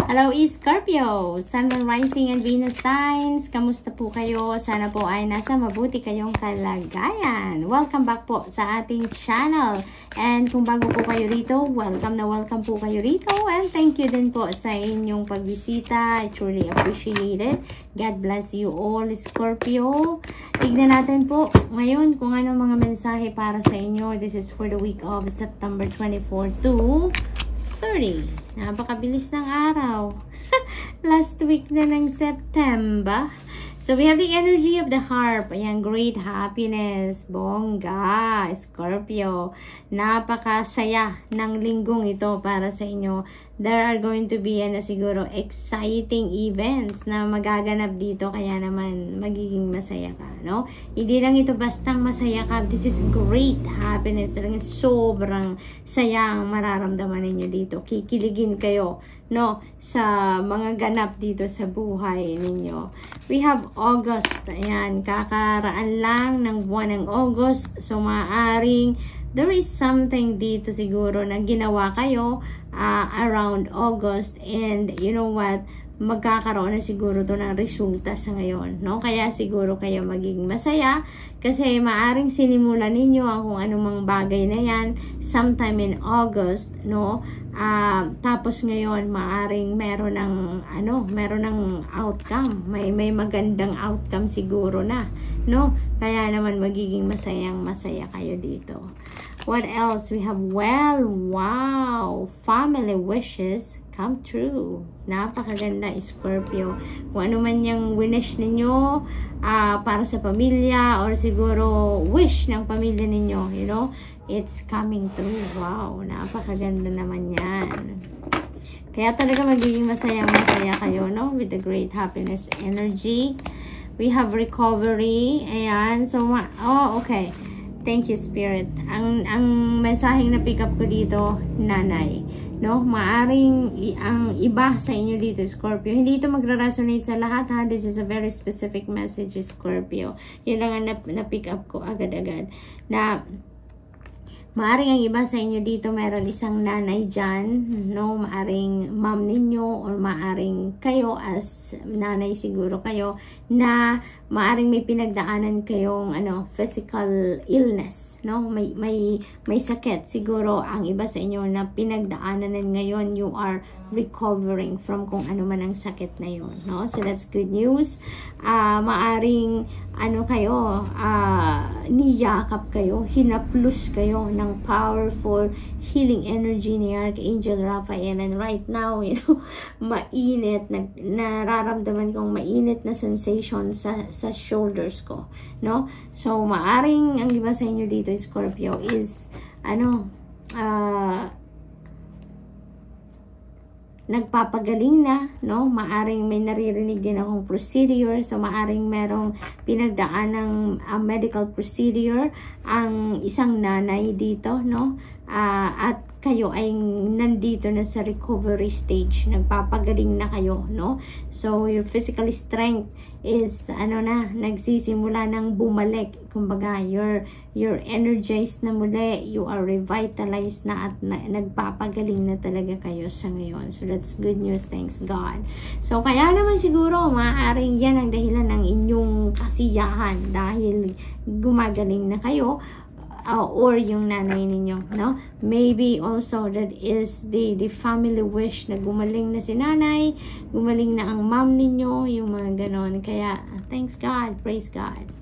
Hello Scorpio, Sun, Moon, Rising, and Venus signs. Kamusta po kayo? Sana po ay nasa mabuti kayong kalagayan. Welcome back po sa ating channel. And kung bago po kayo rito, welcome na welcome po kayo rito. And thank you din po sa inyong pagbisita. I truly appreciate it. God bless you all, Scorpio. Tignan natin po ngayon kung anong mga mensahe para sa inyo. This is for the week of September 24 to 30. Napakabilis ng araw. Last week na ng September. So, we have the energy of the harp. Ayan, great happiness. Bongga, Scorpio. Napakasaya ng linggong ito para sa inyo. There are going to be, siguro, exciting events na magaganap dito. Kaya naman, magiging masaya ka, no? Hindi lang ito bastang masaya ka. This is great happiness. Talagang sobrang saya ang mararamdaman ninyo dito. Kikiligin kayo, no? Sa mga ganap dito sa buhay ninyo. We have August. Ayan, kakaraan lang ng buwan ng August. So, maaaring there is something dito siguro na ginawa kayo around August, and you know what, magkakaroon na siguro to ng resulta sa ngayon, no? Kaya siguro kayo magiging masaya kasi maaring sinimulan ninyo ang kung anumang bagay na yan sometime in August, no? Tapos ngayon maaring meron ng outcome, may magandang outcome siguro na, no? Kaya naman magiging masaya kayo dito. What else? We have, well, wow, family wishes come true. Napakaganda, Scorpio. Kung ano man yung wish ninyo para sa pamilya or siguro wish ng pamilya ninyo, you know, it's coming true. Wow, napakaganda naman yan. Kaya talaga magiging masaya kayo, no? With the great happiness energy. We have recovery. Ayan. So, okay. Thank you, Spirit. Ang mensaheng na pick up ko dito, nanay. No? Maaring ang iba sa inyo dito, Scorpio. Hindi ito magra-resonate sa lahat, ha? This is a very specific message, Scorpio. Yun lang ang na-pick up ko agad-agad. Na maaring ang iba sa inyo dito meron isang nanay dyan, no? Maaring mom ninyo or maaring kayo as nanay siguro kayo na maaring may pinagdaanan kayong physical illness, no? May sakit siguro ang iba sa inyo na pinagdaanan ngayon. You are recovering from kung ano man ang sakit na yun, no? So that's good news. Maaring kayo, niyakap kayo, hinaplos kayo ng powerful healing energy ni Archangel Raphael, and right now, you know, mainit, nararamdaman kong mainit na sensation sa shoulders ko, no? So maaring ang iba sa inyo dito, Scorpio, is nagpapagaling na, no? Maaring may naririnig din akong procedure. So, maaring merong pinagdaan ng medical procedure ang isang nanay dito, no? At kayo ay nandito na sa recovery stage. Nagpapagaling na kayo, no? So, your physical strength is, nagsisimula ng bumalik. Kumbaga, you're energized na muli. You are revitalized na at nagpapagaling na talaga kayo sa ngayon. So, that's good news. Thanks God. So, kaya naman siguro, maaaring yan ang dahilan ng inyong kasiyahan dahil gumagaling na kayo. Or yung nanay ninyo, no? Maybe also that is the family wish na gumaling na si nanay, gumaling na ang mom ninyo, yung mga ganon. Kaya, thanks God, praise God.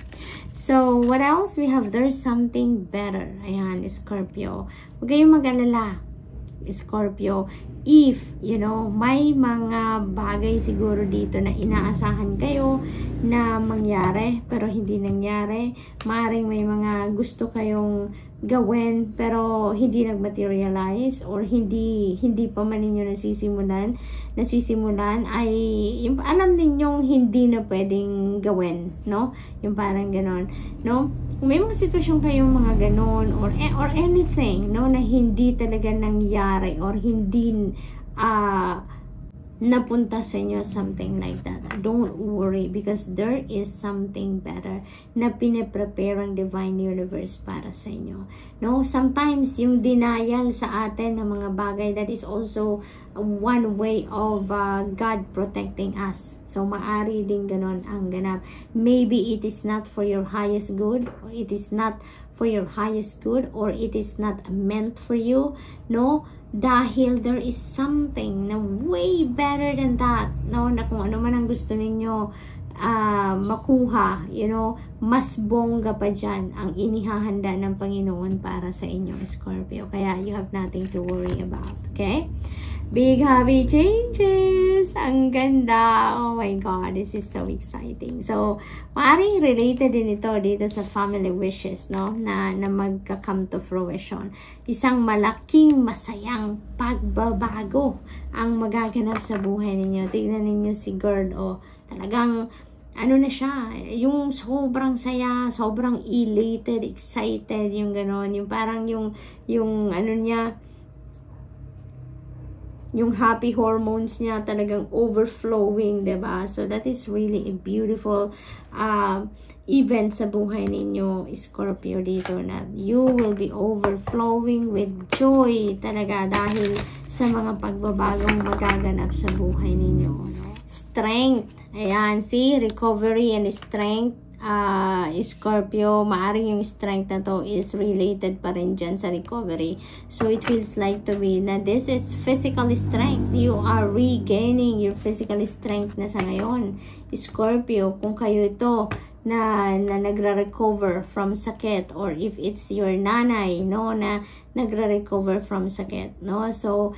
So, what else? We have, there's something better. Ayan, Scorpio. Huwag kayong mag-alala, Scorpio. If, may mga bagay siguro dito na inaasahan kayo na mangyari, pero hindi nangyari. Maaaring may mga gusto kayong gawin, pero hindi nag-materialize or hindi pa man ninyo nasisimulan, ay yung alam ninyong hindi na pwedeng gawin, no? Yung parang ganon, no? Kung may mga sitwasyon kayong mga ganon or anything, no, na hindi talaga nangyari or hindi napunta sa inyo, something like that. don't worry because there is something better na pinaprepare ang divine universe para sa inyo. No, sometimes yung denial sa atin ng mga bagay, that is also one way of God protecting us. So maari din ganon ang ganap. Maybe it is not for your highest good, or it is not for your highest good, or it is not meant for you, no? Dahil there is something na way better than that, no? Na kung ano man ang gusto ninyo makuha, you know, mas bongga pa dyan ang inihahanda ng Panginoon para sa inyo, Scorpio. Kaya you have nothing to worry about, okay? Big happy changes! Ang ganda! Oh my God, this is so exciting. So, maaaring related din ito dito sa family wishes, no? Na magka-come to fruition. Isang malaking, masayang pagbabago ang magaganap sa buhay ninyo. Tignan ninyo si Gerd, oh, talagang ano na siya, yung sobrang saya, sobrang elated, excited, yung ganon, yung parang yung ano niya, yung happy hormones niya talagang overflowing, diba? So that is really a beautiful event sa buhay ninyo, Scorpio, dito, na you will be overflowing with joy talaga dahil sa mga pagbabagong magaganap sa buhay ninyo. Strength, ayan, see, recovery and strength. Scorpio, maaring yung strength na to is related pa rin dyan sa recovery. So it feels like to be na this is physical strength. You are regaining your physical strength na sa ngayon, Scorpio. Kung kayo ito na nagre-recover from sakit, or if it's your nanay, no, na nagre-recover from sakit, no? So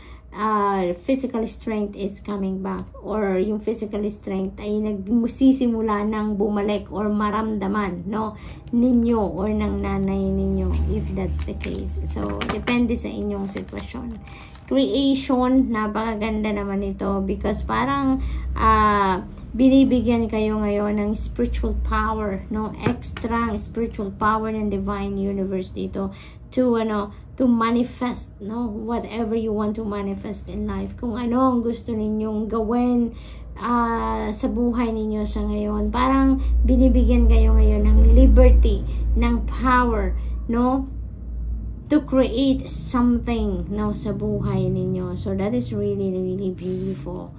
physical strength is coming back, or yung physical strength ay nagsisimula ng bumalik or maramdaman, no, ninyo or ng nanay ninyo, if that's the case. So depende sa inyong sitwasyon. Creation, napakaganda naman ito because parang binibigyan kayo ngayon ng spiritual power, no, extra spiritual power ng divine universe dito to to manifest, no, whatever you want to manifest in life. Kung ano ang gusto ninyong gawin sa buhay ninyo sa ngayon, parang binibigyan kayo ngayon ng liberty, ng power, no, to create something, no, sa buhay ninyo. So that is really, really beautiful.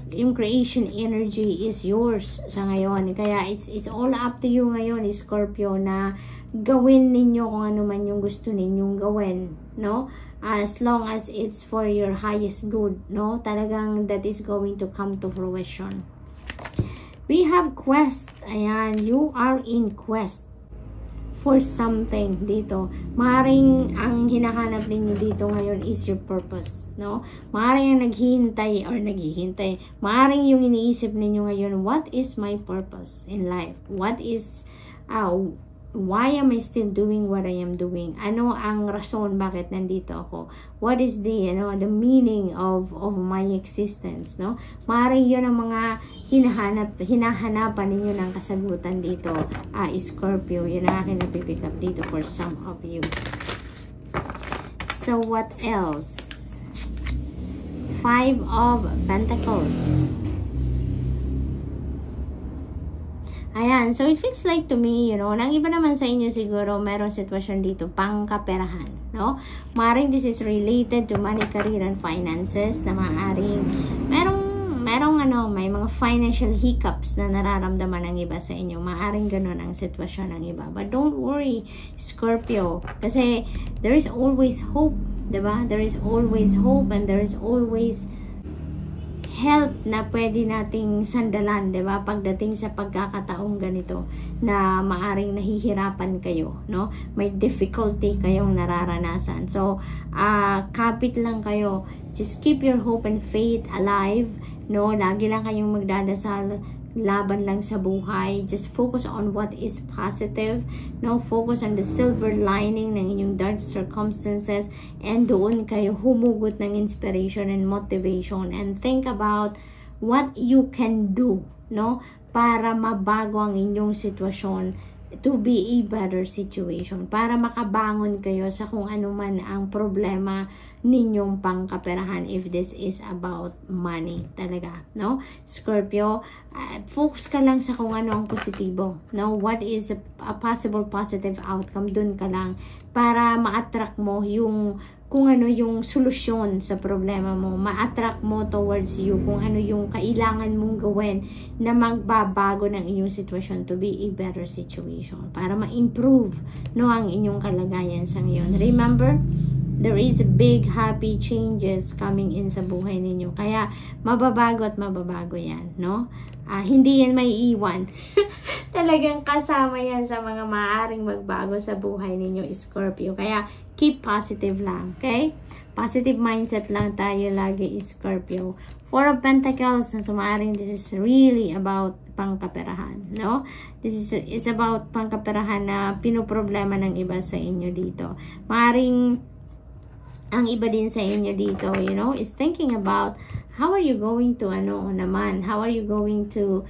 Yung creation energy is yours sa ngayon. Kaya it's all up to you ngayon, Scorpio, na gawin ninyo kung ano man yung gusto ninyong gawin, no? As long as it's for your highest good, no? Talagang that is going to come to fruition. We have quest. Ayan, you are in quest for something dito. Maaaring ang hinahanap ninyo dito ngayon is your purpose, no? Maaaring ang naghihintay or naghihintay. Maaaring yung iniisip ninyo ngayon, what is my purpose in life? What is why am I still doing what I am doing? Ano ang rason bakit nandito ako? What is the the meaning of my existence, no? Maaaring 'yun ang mga hinahanapan ninyo ng kasagutan dito, Scorpio. 'Yun ang akin napipick up dito for some of you. So what else? 5 of Pentacles. Ayan, so it feels like to me, nang iba naman sa inyo siguro, merong sitwasyon dito, pangkaperahan, no? Maaaring this is related to money, career, and finances, na maaaring may mga financial hiccups na nararamdaman ng iba sa inyo. Maaaring ganun ang sitwasyon ng iba. But don't worry, Scorpio, kasi there is always hope, diba? There is always hope, and there is always help na pwede nating sandalan, diba? Pagdating sa pagkakataong ganito na maaring nahihirapan kayo, no? May difficulty kayong nararanasan. So, kapit lang kayo. Just keep your hope and faith alive, no? Lagi lang kayong magdadasal, laban lang sa buhay. Just focus on what is positive, no? Focus on the silver lining ng inyong dark circumstances, and doon kayo humugot ng inspiration and motivation, and think about what you can do, no, para mabago ang inyong sitwasyon to be a better situation, para makabangon kayo sa kung ano man ang problema ninyong pangkaperahan if this is about money talaga, no? Scorpio, focus ka lang sa kung ano ang positibo, no? What is a possible positive outcome, dun ka lang para ma-attract mo yung kung ano yung solusyon sa problema mo, ma-attract mo towards you kung ano yung kailangan mong gawin na magbabago ng inyong sitwasyon to be a better situation para ma-improve, no, ang inyong kalagayan sa ngayon. Remember, there is big happy changes coming in sa buhay ninyo, kaya mababago at mababago yan, no? Hindi yan may iwan. Talagang kasama yan sa mga maaaring magbago sa buhay ninyo, Scorpio. Kaya keep positive lang, okay? Positive mindset lang tayo lagi, Scorpio. Four of Pentacles, sa maaaring this is really about pangkaperahan, no? This is about pangkaperahan na pinoproblema ng iba sa inyo dito. Maaaring ang iba din sa inyo dito, you know, is thinking about how are you going to, how are you going to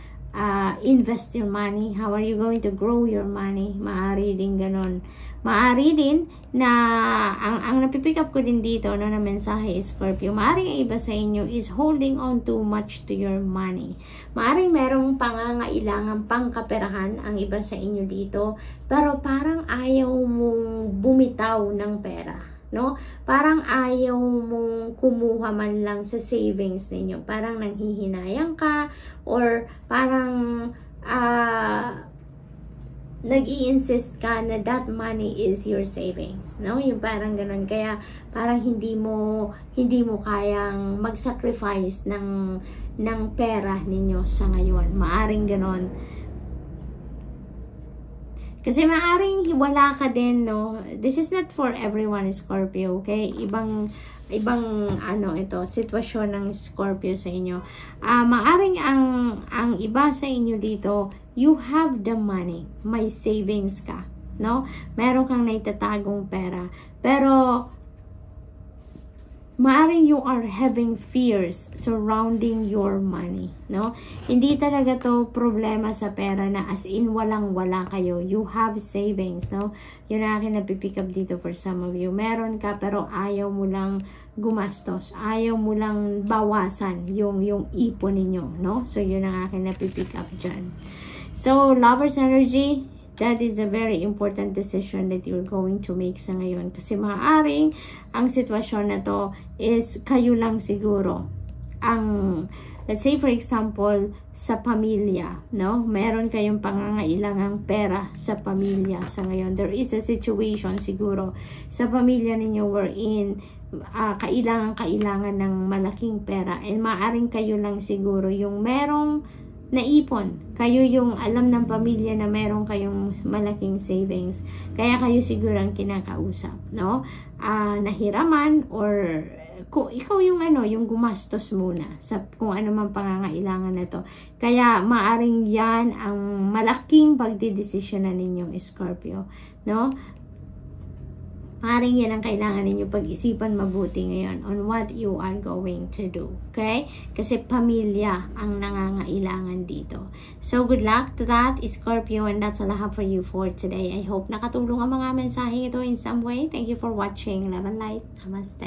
invest your money, how are you going to grow your money. Maari din ganon. Maari din na ang napipick up ko din dito, no, na mensahe, Scorpio, maari ang iba sa inyo is holding on too much to your money. Maari merong pangangailangan pangkaperahan ang iba sa inyo dito, pero parang ayaw mong bumitaw ng pera, no? Parang ayaw mong kumuha man lang sa savings ninyo. Parang nanghihinayang ka, or parang nag-i-insist ka na that money is your savings, no? Yung parang ganun. Kaya parang hindi mo kayang mag-sacrifice ng pera ninyo sa ngayon. Maaring ganun. Kasi maaring wala ka din, no? This is not for everyone, Scorpio, okay? Ibang ito, sitwasyon ng Scorpio sa inyo. Maaring ang iba sa inyo dito, you have the money, may savings ka, no? Meron kang naitatagong pera, pero maaring you are having fears surrounding your money, no? Hindi talaga to problema sa pera na as in walang-wala kayo. You have savings, no? Yun ang akin napipick up dito for some of you. Meron ka pero ayaw mo lang gumastos. Ayaw mo lang bawasan yung ipon ninyo, no? So, yun ang akin napipick up dyan. So, Lover's energy, that is a very important decision that you're going to make sa ngayon. Kasi maaaring ang sitwasyon na to is kayo lang siguro. Let's say for example, sa pamilya, no? Meron kayong pangangailangang pera sa pamilya sa ngayon. There is a situation siguro sa pamilya ninyo wherein kailangan ng malaking pera. And maaaring kayo lang siguro yung merong naipon. Kayo yung alam ng pamilya na meron kayong malaking savings. Kaya kayo siguro ang kinakausap, no? Nahiraman, or ikaw yung yung gumastos muna sa kung ano man pangangailangan na to. Kaya maaring yan ang malaking pagdidesisyonan ninyong Scorpio, no? Maring yan ang kailangan ninyo pag-isipan mabuti ngayon on what you are going to do. Okay? Kasi pamilya ang nangangailangan dito. So, good luck to that, Scorpio. And that's all I have for you for today. I hope nakatulong ang mga mensahe ito in some way. Thank you for watching. Love and light. Namaste.